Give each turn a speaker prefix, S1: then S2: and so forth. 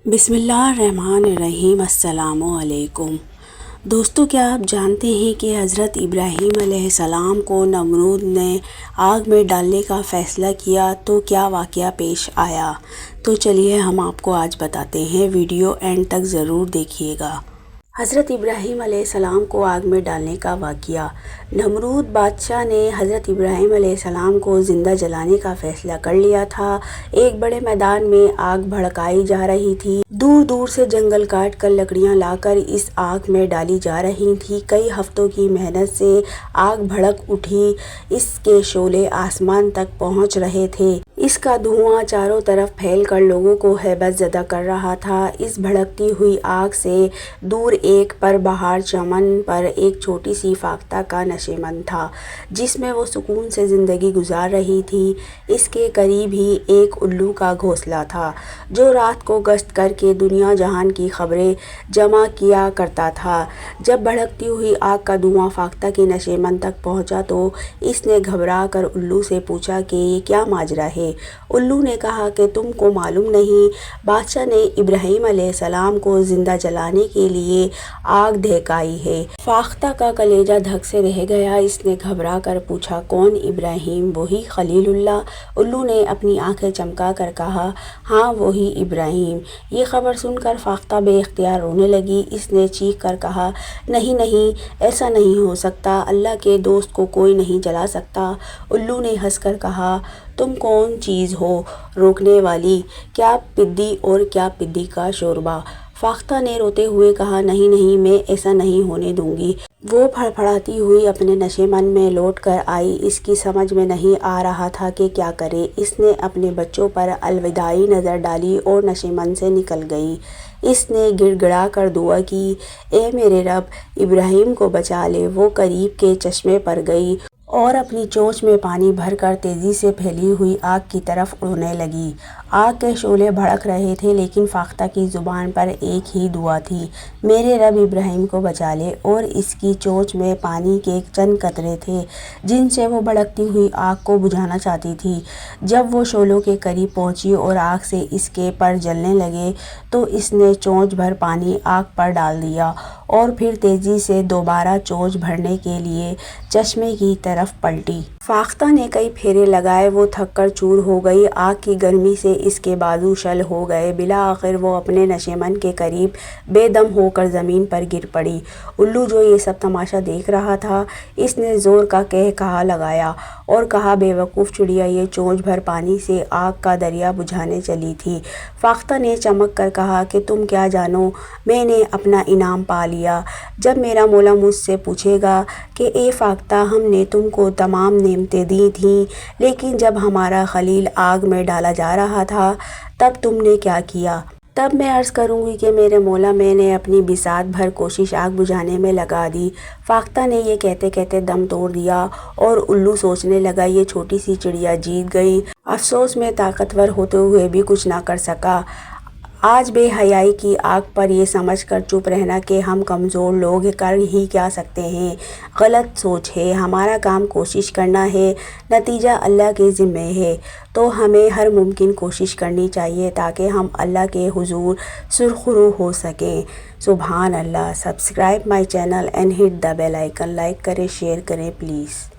S1: بسم اللہ الرحمن الرحیم۔ السلام علیکم دوستو، کیا آپ جانتے ہیں کہ حضرت ابراہیم علیہ السلام کو نمرود نے آگ میں ڈالنے کا فیصلہ کیا تو کیا واقعہ پیش آیا؟ تو چلیے ہم آپ کو آج بتاتے ہیں، ویڈیو اینڈ تک ضرور دیکھیے گا۔ حضرت ابراہیم علیہ السلام کو آگ میں ڈالنے کا واقعہ۔ نمرود بادشاہ نے حضرت ابراہیم علیہ السلام کو زندہ جلانے کا فیصلہ کر لیا تھا۔ ایک بڑے میدان میں آگ بھڑکائی جا رہی تھی۔ دور دور سے جنگل کاٹ کر لکڑیاں لا کر اس آگ میں ڈالی جا رہی تھیں۔ کئی ہفتوں کی محنت سے آگ بھڑک اٹھی، اس کے شعلے آسمان تک پہنچ رہے تھے۔ اس کا دھواں چاروں طرف پھیل کر لوگوں کو ہیبت زدہ کر رہا تھا۔ اس بھڑکتی ہوئی آگ سے دور ایک پر بہار چمن پر ایک چھوٹی سی فاختہ کا نشیمن تھا، جس میں وہ سکون سے زندگی گزار رہی تھی۔ اس کے قریب ہی ایک الو کا گھونسلہ تھا، جو رات کو گشت کر کے دنیا جہان کی خبریں جمع کیا کرتا تھا۔ جب بھڑکتی ہوئی آگ کا دھواں فاختہ کے نشیمن تک پہنچا تو اس نے گھبرا کر الو سے پوچھا کہ یہ کیا ماجرا ہے؟ الو نے کہا کہ تم کو معلوم نہیں، بادشاہ نے ابراہیم علیہ السلام کو زندہ جلانے کے لیے آگ دہکائی ہے۔ فاختہ کا کلیجہ دھک سے رہ گیا۔ اس نے گھبرا کر پوچھا، کون ابراہیم؟ وہی خلیل اللہ؟ الو نے اپنی آنکھیں چمکا کر کہا، ہاں وہی ابراہیم۔ یہ خبر سن کر فاختہ بے اختیار رونے لگی۔ اس نے چیخ کر کہا، نہیں نہیں، ایسا نہیں ہو سکتا، اللہ کے دوست کو کوئی نہیں جلا سکتا۔ الو نے ہنس کر کہا، تم کون چیز ہو روکنے والی؟ کیا پدی اور کیا پدی کا شوربہ؟ فاختہ نے روتے ہوئے کہا، نہیں نہیں، میں ایسا نہیں ہونے دوں گی۔ وہ پھڑپھڑاتی ہوئی اپنے نشیمن میں لوٹ کر آئی۔ اس کی سمجھ میں نہیں آ رہا تھا کہ کیا کرے۔ اس نے اپنے بچوں پر الوداعی نظر ڈالی اور نشیمن سے نکل گئی۔ اس نے گڑ گڑا کر دعا کی، اے میرے رب، ابراہیم کو بچا لے۔ وہ قریب کے چشمے پر گئی اور اپنی چونچ میں پانی بھر کر تیزی سے پھیلی ہوئی آگ کی طرف اڑنے لگی۔ آگ کے شعلے بھڑک رہے تھے، لیکن فاختہ کی زبان پر ایک ہی دعا تھی، میرے رب، ابراہیم کو بچا لے۔ اور اس کی چونچ میں پانی کے چند قطرے تھے، جن سے وہ بھڑکتی ہوئی آگ کو بجھانا چاہتی تھی۔ جب وہ شعلوں کے قریب پہنچی اور آگ سے اس کے پر جلنے لگے تو اس نے چونچ بھر پانی آگ پر ڈال دیا اور پھر تیزی سے دوبارہ چونچ بھرنے کے لیے چشمے کی طرف پلٹی۔ فاختہ نے کئی پھیرے لگائے، وہ تھک کر چور ہو گئی۔ آگ کی گرمی سے اس کے بازو شل ہو گئے۔ بالآخر وہ اپنے نشیمن کے قریب بے دم ہو کر زمین پر گر پڑی۔ الو جو یہ سب تماشا دیکھ رہا تھا، اس نے زور کا قہقہا لگایا اور کہا، بے وقوف چڑیا، یہ چونچ بھر پانی سے آگ کا دریا بجھانے چلی تھی۔ فاختہ نے چمک کر کہا کہ تم کیا جانو، میں نے اپنا انعام پا لیا۔ جب میرا مولا مجھ سے پوچھے گا کہ اے فاختہ، ہم نے تم کو تمام نعمتیں دی تھیں، لیکن جب ہمارا خلیل آگ میں ڈالا جا رہا تھا تب تم نے کیا کیا؟ تب میں عرض کروں گی کہ میرے مولا، میں نے اپنی بساط بھر کوشش آگ بجھانے میں لگا دی۔ فاختہ نے یہ کہتے کہتے دم توڑ دیا اور الو سوچنے لگا، یہ چھوٹی سی چڑیا جیت گئی۔ افسوس، میں طاقتور ہوتے ہوئے بھی کچھ نہ کر سکا۔ آج بے حیائی کی آگ پر یہ سمجھ کر چپ رہنا کہ ہم کمزور لوگ کر ہی کیا سکتے ہیں، غلط سوچ ہے۔ ہمارا کام کوشش کرنا ہے، نتیجہ اللہ کے ذمہ ہے۔ تو ہمیں ہر ممکن کوشش کرنی چاہیے تاکہ ہم اللہ کے حضور سرخرو ہو سکیں۔ سبحان اللہ۔ Subscribe my channel and hit the bell icon. Like کریں، شیئر کریں پلیز۔